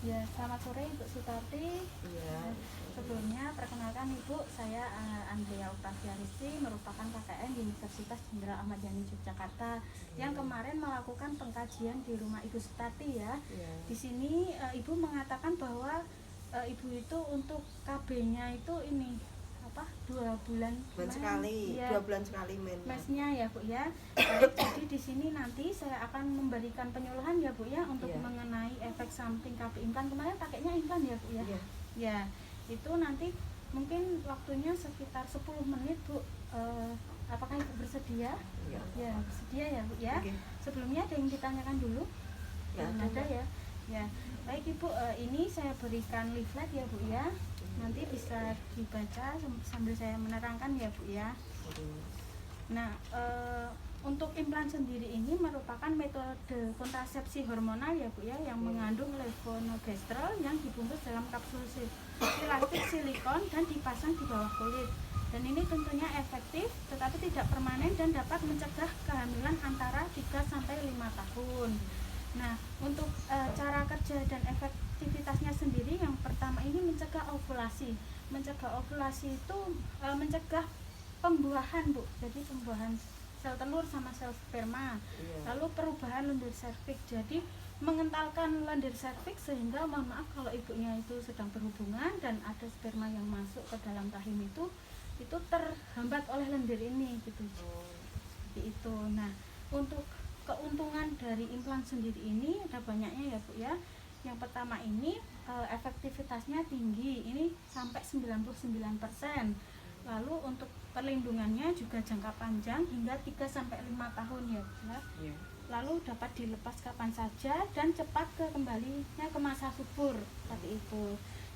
Ya, selamat sore Ibu Sutarti. Iya. Sebelumnya perkenalkan Ibu, saya Andrea Octaviaristi, merupakan KKN di Universitas Jenderal Ahmad Yani Yogyakarta, yang kemarin melakukan pengkajian di rumah Ibu Sutarti ya. Iya. Di sini Ibu mengatakan bahwa Ibu itu untuk KB-nya itu ini apa 2 bulan Sekali, ya, 2 bulan sekali mesnya ya Bu ya. Baik, jadi di sini nanti saya akan memberikan penyuluhan ya Bu ya untuk mengenai efek samping KB implan. Kemarin pakainya implan ya Bu ya. Ya, itu nanti mungkin waktunya sekitar 10 menit Bu. Apakah Ibu bersedia? Ya, bersedia ya Bu ya. Sebelumnya ada yang ditanyakan dulu? Ada ya. Ya, baik Ibu, ini saya berikan leaflet ya Bu ya. Nanti bisa dibaca sambil saya menerangkan ya Bu ya. Nah, untuk implan sendiri ini merupakan metode kontrasepsi hormonal ya Bu ya, yang mengandung levonorgestrel yang dibungkus dalam kapsul plastik silikon dan dipasang di bawah kulit. Dan ini tentunya efektif tetapi tidak permanen dan dapat mencegah kehamilan antara 3-5 tahun. Nah, untuk cara kerja dan efektivitasnya sendiri, yang pertama ini mencegah ovulasi. Mencegah ovulasi itu mencegah pembuahan Bu, jadi pembuahan sel telur sama sel sperma. Lalu perubahan lendir serviks, jadi mengentalkan lendir serviks sehingga mohon maaf kalau ibunya itu sedang berhubungan dan ada sperma yang masuk ke dalam rahim itu terhambat oleh lendir ini gitu. Seperti itu. Nah, untuk keuntungan dari implan sendiri ini ada banyaknya ya Bu ya. Yang pertama ini efektivitasnya tinggi, ini sampai 99%. Lalu untuk perlindungannya juga jangka panjang hingga 3-5 tahun ya Bu ya. Lalu dapat dilepas kapan saja dan cepat kembalinya ke masa subur seperti itu.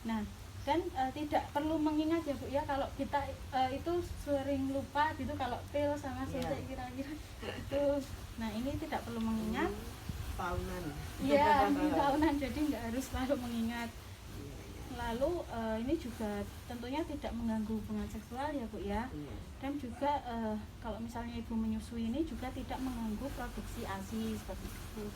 Nah, dan tidak perlu mengingat ya Bu ya, kalau kita itu sering lupa gitu kalau pil sama suntik kira-kira itu. Nah, ini tidak perlu mengingat. Tahunan. Iya, tahunan, jadi nggak harus selalu mengingat. Lalu ini juga tentunya tidak mengganggu hubungan seksual ya Bu ya. Dan juga kalau misalnya ibu menyusui ini juga tidak mengganggu produksi ASI seperti itu.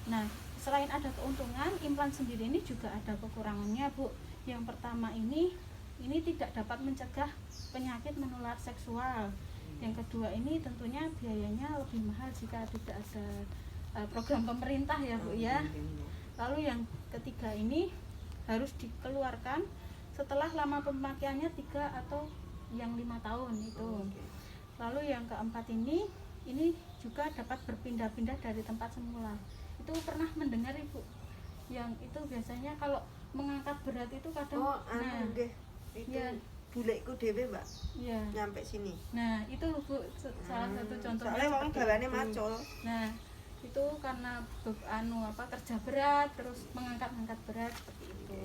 Nah, selain ada keuntungan, implan sendiri ini juga ada kekurangannya Bu. Yang pertama ini tidak dapat mencegah penyakit menular seksual. Yang kedua ini tentunya biayanya lebih mahal jika tidak ada program pemerintah ya Bu ya. Lalu yang ketiga ini harus dikeluarkan setelah lama pemakaiannya 3 atau yang 5 tahun itu. Lalu yang keempat ini juga dapat berpindah-pindah dari tempat semula. Itu pernah mendengar Ibu? Yang itu biasanya kalau mengangkat berat itu kadang bulekku dhewe Mbak. Iya. Nyampe sini. Nah, itu Bu salah satu contohnya. Soalnya wong gawane macul. Nah, itu karena kerja berat terus mengangkat berat seperti itu.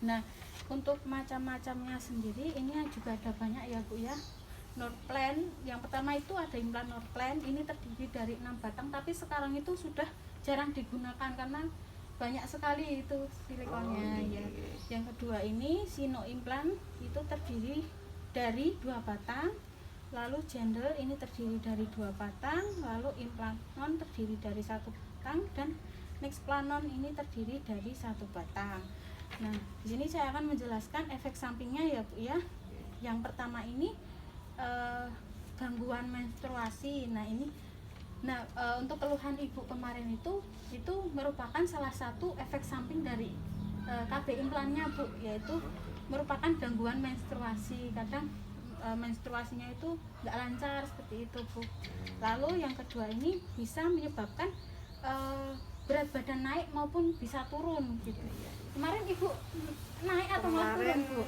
Nah, untuk macam-macamnya sendiri ini juga ada banyak ya Bu ya. Norplan, yang pertama itu ada implan Norplan, ini terdiri dari 6 batang tapi sekarang itu sudah jarang digunakan karena banyak sekali itu silikonnya ya. Yang kedua ini Sino implan, itu terdiri dari 2 batang. Lalu Gender ini terdiri dari 2 batang. Lalu Implanon terdiri dari 1 batang dan Nexplanon ini terdiri dari 1 batang. Nah, di sini saya akan menjelaskan efek sampingnya ya Bu ya. Yang pertama ini gangguan menstruasi. Untuk keluhan ibu kemarin itu merupakan salah satu efek samping dari KB implannya Bu, yaitu merupakan gangguan menstruasi. Kadang menstruasinya itu nggak lancar seperti itu Bu. Lalu yang kedua ini bisa menyebabkan berat badan naik maupun bisa turun gitu. Kemarin Ibu naik atau malah turun Bu?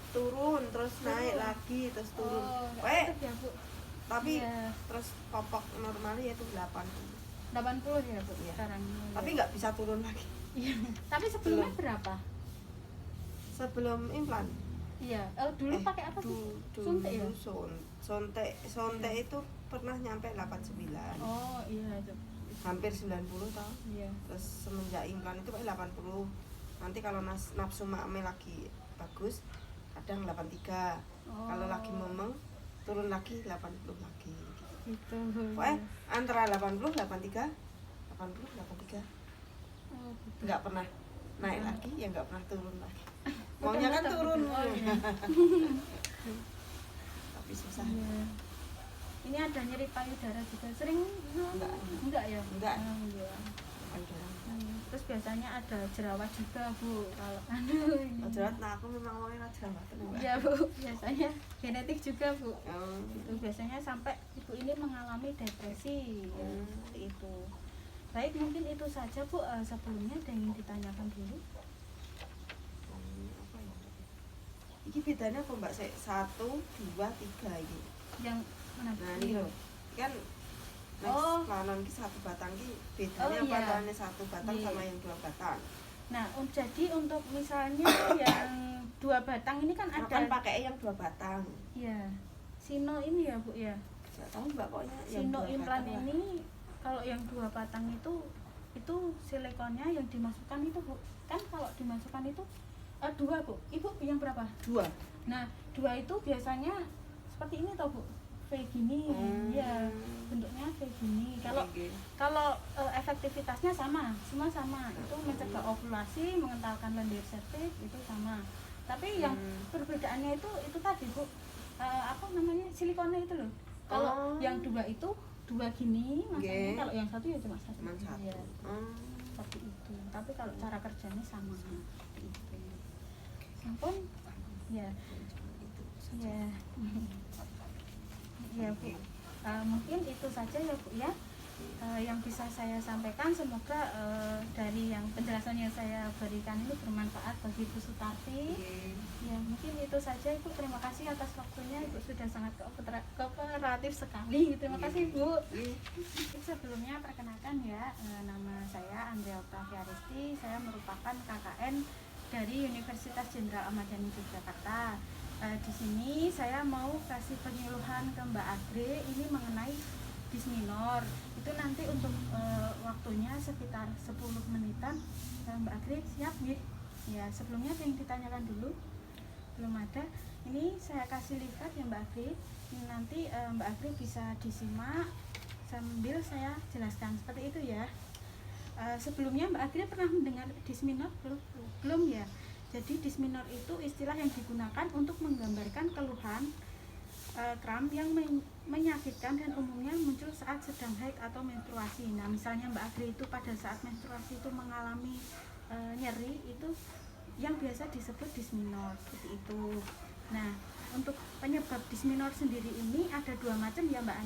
Turun terus naik lagi terus turun. Ya, Bu. Tapi terus popok normalnya itu 80 ya Bu sekarang. Tapi nggak bisa turun lagi. Tapi sebelumnya berapa? Sebelum implan? Iya. Dulu pakai apa sih? Suntik ya? Suntik itu pernah nyampe 89. Oh iya itu. Hampir 90 tahun. Iya. Terus semenjak implan itu kayak 80. Nanti kalau nafsu makme lagi bagus kadang 83. Kalau lagi memeng turun lagi 80 lagi gitu. Pokoknya antara 80 83 80 83 Oh, gitu. Nggak pernah naik lagi, ya nggak pernah turun lagi. Maunya kan turun, tapi susah. Iya. Ini ada nyeri payudara juga, sering? Enggak ya? Enggak. Iya. Payudara. Terus biasanya ada jerawat juga Bu, kalau ini. Jerawat, nah aku memang mau jerawat. Iya Bu, biasanya genetik juga Bu. Itu biasanya sampai ibu ini mengalami depresi, ya, seperti itu. Baik, mungkin itu saja Bu. Sebelumnya ada yang ditanyakan dulu. Ini bedanya apa Mbak? 1, 2, 3 ini. Yang mana? Nah ini loh, kan lanon ki 1 batang ki bedanya apa antara 1 batang sama yang 2 batang? Nah, jadi untuk misalnya yang 2 batang ini kan ada. Kan pakai yang 2 batang. Iya. Sino ini ya Bu ya. Nggak tahu Mbak, pokoknya Sino implan ini kalau yang 2 batang itu silikonnya yang dimasukkan itu Bu. Kan kalau dimasukkan itu 2 Bu. Ibu yang berapa? 2. Nah, 2 itu biasanya seperti ini toh Bu. V gini. Ya, bentuknya V gini. Kalau efektivitasnya semua sama. Itu mencegah ovulasi, mengentalkan lendir serviks itu sama. Tapi yang perbedaannya itu tadi Bu, apa namanya? Silikonnya itu loh. Kalau yang 2 itu 2 gini, maksudnya kalau yang 1 ya cuma 1. Ya. Seperti itu. Tapi kalau cara kerjanya sama seperti itu. Sampun ya. Ya. Ya Bu, mungkin itu saja ya Bu ya, yang bisa saya sampaikan. Semoga dari yang penjelasan yang saya berikan ini bermanfaat bagi Ibu Sutarti. Ya mungkin itu saja Ibu, terima kasih atas waktunya. Ibu sudah sangat kooperatif sekali. Terima kasih Bu. Sebelumnya perkenalkan ya, nama saya Andrea Octavia Risti. Saya merupakan KKN dari Universitas Jenderal Ahmad Yani Yogyakarta. Di sini saya mau kasih penyuluhan ke Mbak Agri ini mengenai dysminor. Itu nanti untuk waktunya sekitar 10 menitan. Mbak Agri siap ya? Ya, sebelumnya ada yang ditanyakan dulu? Belum ada. Ini saya kasih lihat ya Mbak Agri. Ini nanti Mbak Agri bisa disimak sambil saya jelaskan seperti itu ya. Sebelumnya Mbak Agri pernah mendengar dysminor belum ya? Jadi dysminor itu istilah yang digunakan untuk menggambarkan keluhan kram yang menyakitkan dan umumnya muncul saat sedang haid atau menstruasi. Nah, misalnya Mbak Agri itu pada saat menstruasi itu mengalami nyeri, itu yang biasa disebut dysminor seperti itu. Nah, untuk penyebab dysminor sendiri ini ada 2 macam ya Mbak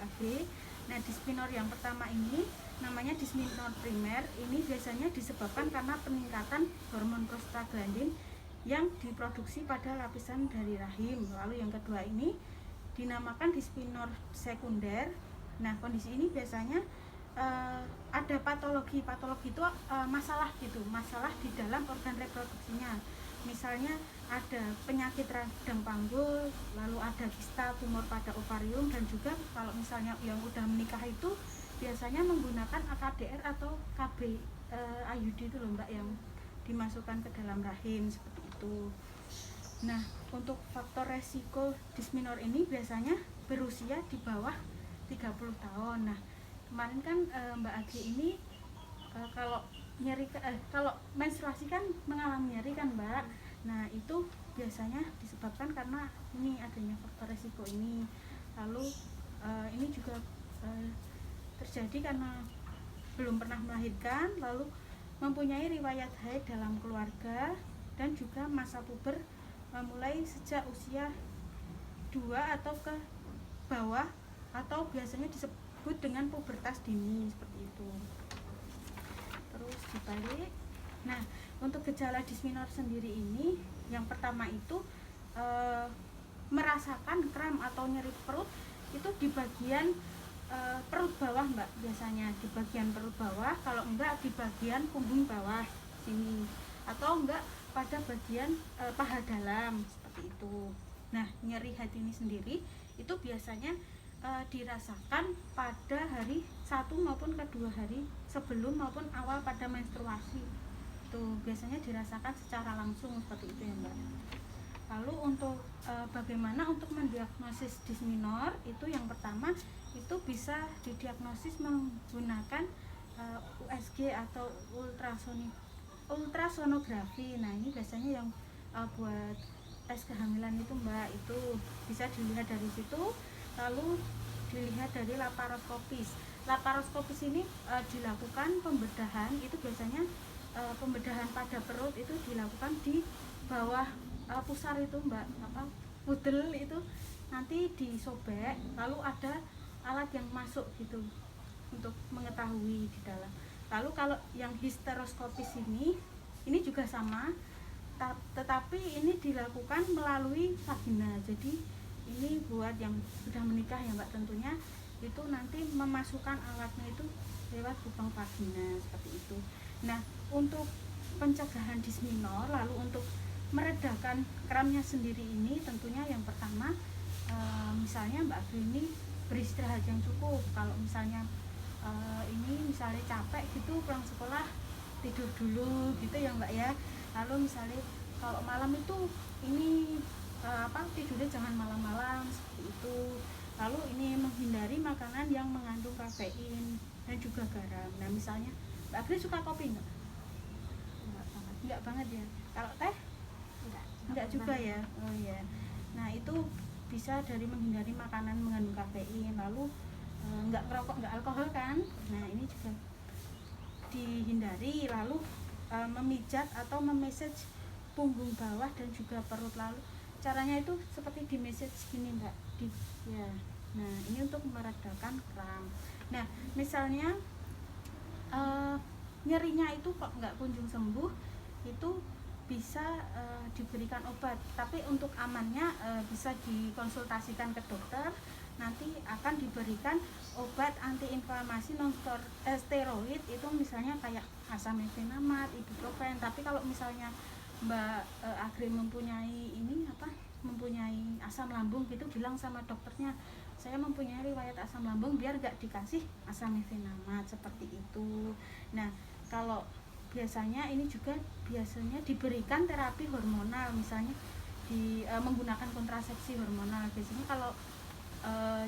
Agri. Nah, dysminor yang pertama ini namanya dysminor primer. Ini biasanya disebabkan karena peningkatan hormon prostaglandin yang diproduksi pada lapisan dari rahim. Lalu yang kedua ini dinamakan dysminor sekunder. Nah, kondisi ini biasanya ada patologi itu masalah di dalam organ reproduksinya. Misalnya ada penyakit radang panggul, lalu ada kista tumor pada ovarium, dan juga kalau misalnya yang udah menikah itu biasanya menggunakan AKDR atau KB IUD itu loh Mbak, yang dimasukkan ke dalam rahim seperti itu. Nah, untuk faktor resiko dysminor ini biasanya berusia di bawah 30 tahun. Nah, kemarin kan Mbak Agi ini kalau menstruasi kan mengalami nyeri kan Mbak. Nah, itu biasanya disebabkan karena ini adanya faktor resiko ini. Lalu ini juga terjadi karena belum pernah melahirkan, lalu mempunyai riwayat haid dalam keluarga, dan juga masa puber mulai sejak usia 2 atau ke bawah, atau biasanya disebut dengan pubertas dini seperti itu. Terus dibalik. Nah, untuk gejala dysminor sendiri ini, yang pertama itu merasakan kram atau nyeri perut itu di bagian perut bawah Mbak, biasanya di bagian perut bawah, kalau enggak di bagian punggung bawah sini, atau enggak pada bagian paha dalam seperti itu. Nah, nyeri hati ini sendiri itu biasanya dirasakan pada hari 1 maupun kedua hari sebelum maupun awal pada menstruasi. Itu biasanya dirasakan secara langsung seperti itu ya Mbak. Lalu untuk bagaimana untuk mendiagnosis dysminor, itu yang pertama itu bisa didiagnosis menggunakan USG atau ultrasonografi. Nah ini biasanya yang buat tes kehamilan itu Mbak, itu bisa dilihat dari situ. Lalu dilihat dari laparoskopis. Laparoskopis ini dilakukan pembedahan, itu biasanya pembedahan pada perut itu dilakukan di bawah pusar itu Mbak, pudel itu nanti disobek, lalu ada alat yang masuk gitu untuk mengetahui di dalam. Lalu kalau yang histeroskopis ini juga sama, tetapi ini dilakukan melalui vagina. Jadi ini buat yang sudah menikah ya Mbak, tentunya itu nanti memasukkan alatnya itu lewat lubang vagina seperti itu. Nah untuk pencegahan disminor, lalu untuk meredakan kramnya sendiri ini tentunya yang pertama misalnya Mbak Afri ini beristirahat yang cukup. Kalau misalnya ini misalnya capek gitu pulang sekolah, tidur dulu gitu ya Mbak ya. Lalu misalnya kalau malam itu ini tidurnya jangan malam-malam seperti itu. Lalu ini menghindari makanan yang mengandung kafein dan juga garam. Nah misalnya Mbak Afri suka kopi enggak? Enggak banget ya. Kalau teh? Enggak juga ya. Oh ya. Nah itu bisa dari menghindari makanan mengandung kafein, lalu enggak ngerokok, enggak alkohol kan. Nah ini juga dihindari. Lalu memijat atau memesej punggung bawah dan juga perut. Lalu caranya itu seperti di message gini Mbak, ya. Nah ini untuk meredakan kram. Nah misalnya nyerinya itu kok nggak kunjung sembuh, itu bisa diberikan obat, tapi untuk amannya bisa dikonsultasikan ke dokter. Nanti akan diberikan obat antiinflamasi non steroid, itu misalnya kayak asam mefenamat, ibuprofen. Tapi kalau misalnya Mbak Agri mempunyai mempunyai asam lambung gitu, bilang sama dokternya saya mempunyai riwayat asam lambung, biar gak dikasih asam mefenamat seperti itu. Nah kalau biasanya ini juga biasanya diberikan terapi hormonal, misalnya menggunakan kontrasepsi hormonal. Biasanya kalau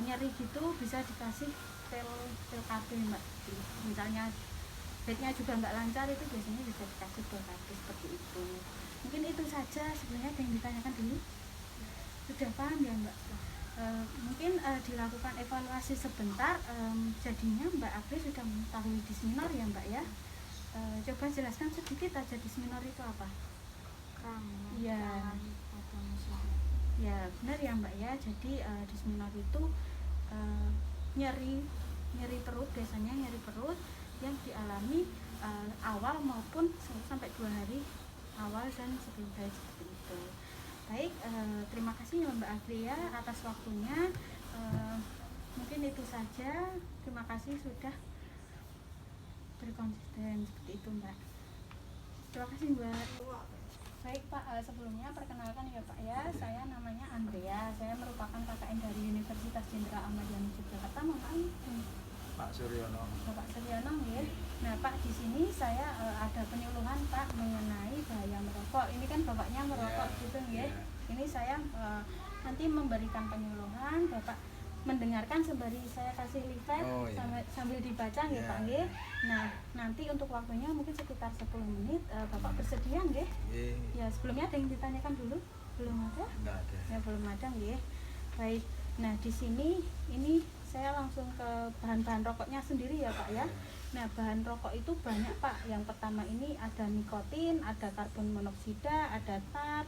nyeri gitu bisa dikasih pil KB Mbak. Misalnya bednya juga nggak lancar, itu biasanya bisa dikasih pil KB seperti itu. Mungkin itu saja sebenarnya yang ditanyakan dulu. Sudah paham ya Mbak? Mungkin dilakukan evaluasi sebentar. Jadinya Mbak Afri sudah mengetahui disminor ya Mbak ya. Coba jelaskan sedikit aja disminor itu apa? Iya. Ya benar ya Mbak ya. Jadi disminor itu nyeri perut, biasanya nyeri perut yang dialami awal maupun sampai 2 hari awal dan seterusnya seperti itu. Baik, terima kasih ya Mbak Afri ya atas waktunya. Mungkin itu saja. Terima kasih sudah berkonsisten seperti itu Mbak. Terima kasih Mbak. Baik Pak, sebelumnya perkenalkan ya Pak ya, saya namanya Andrea. Saya merupakan KKN dari Universitas Jenderal Ahmad Yani Yogyakarta. Pak Suryono. Pak Suryono ya. Nah Pak, di sini saya ada penyuluhan Pak mengenai bahaya merokok. Ini kan bapaknya merokok gitu ya. Ini saya nanti memberikan penyuluhan, Bapak mendengarkan sembari saya kasih leaflet sambil dibaca ya Pak nggih. Nah, nanti untuk waktunya mungkin sekitar 10 menit. Bapak bersedia nggih? Ya, sebelumnya ada yang ditanyakan dulu? Belum ada? Enggak ada. Ya, belum ada nggih. Baik. Nah, di sini ini saya langsung ke bahan-bahan rokoknya sendiri ya Pak ya. Nah, bahan rokok itu banyak Pak. Yang pertama ini ada nikotin, ada karbon monoksida, ada tar,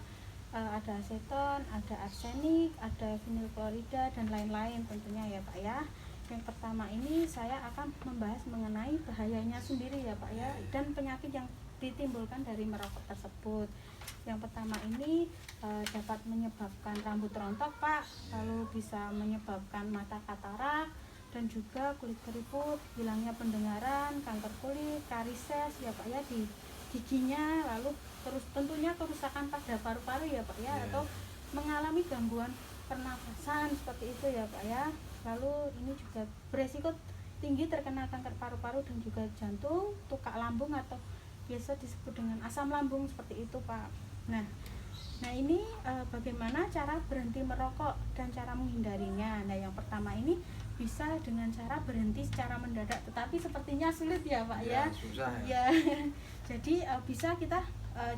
ada aseton, ada arsenik, ada vinil klorida dan lain-lain tentunya ya Pak ya. Yang pertama ini saya akan membahas mengenai bahayanya sendiri ya Pak ya, dan penyakit yang ditimbulkan dari merokok tersebut. Yang pertama ini dapat menyebabkan rambut rontok Pak, lalu bisa menyebabkan mata katarak dan juga kulit keriput, hilangnya pendengaran, kanker kulit, varises ya Pak ya di giginya, lalu terus tentunya kerusakan pada paru-paru ya Pak ya, atau mengalami gangguan pernafasan seperti itu ya Pak ya. Lalu ini juga beresiko tinggi terkena kanker paru-paru dan juga jantung, tukak lambung atau biasa disebut dengan asam lambung seperti itu Pak. Nah ini bagaimana cara berhenti merokok dan cara menghindarinya. Nah yang pertama ini bisa dengan cara berhenti secara mendadak, tetapi sepertinya sulit ya Pak ya. Susah ya. Jadi bisa kita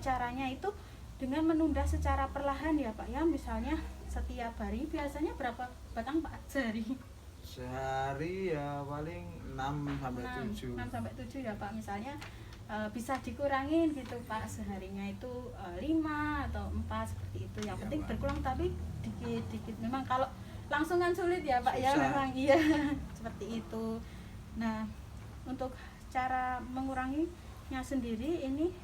caranya itu dengan menunda secara perlahan ya Pak ya. Misalnya setiap hari biasanya berapa batang Pak sehari? Sehari ya paling 6 sampai 7. 6 sampai 7 ya Pak. Misalnya bisa dikurangin gitu Pak, seharinya itu 5 atau 4 seperti itu. Yang penting Pak. berkurang, tapi dikit-dikit. Memang kalau langsung kan sulit ya Pak. Susah. Ya memang iya seperti itu. Nah, untuk cara menguranginya sendiri ini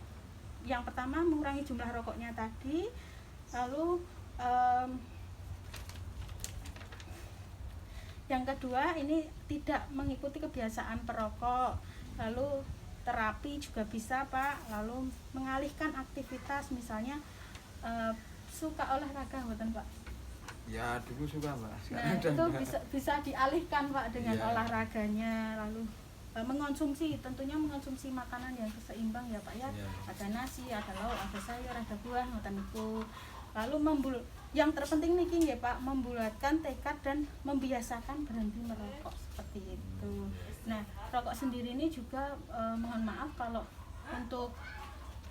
yang pertama mengurangi jumlah rokoknya tadi, lalu yang kedua ini tidak mengikuti kebiasaan perokok, lalu terapi juga bisa Pak, lalu mengalihkan aktivitas, misalnya suka olahraga bukan Pak? Ya dulu suka Mbak. Nah itu bisa dialihkan Pak dengan olahraganya, lalu tentunya mengonsumsi makanan yang seimbang ya Pak ya. Ada nasi, ada lauk, ada sayur, ada buah, ngoten niku. Lalu yang terpenting niki ya Pak, membulatkan tekad dan membiasakan berhenti merokok seperti itu. Nah, rokok sendiri ini juga mohon maaf kalau untuk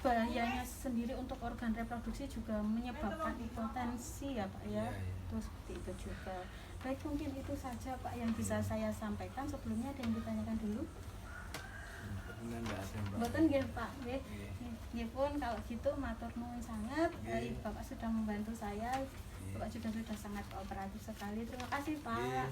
bahayanya sendiri untuk organ reproduksi juga menyebabkan impotensi ya Pak ya. Itu seperti itu juga. Baik, mungkin itu saja Pak yang bisa saya sampaikan. Sebelumnya ada yang ditanyakan dulu? Mboten nggih Pak, nggih. Nggih pun kalau gitu matur nuwun sangat. Bapak sudah membantu saya. Bapak juga sudah sangat kooperatif sekali. Terima kasih Pak.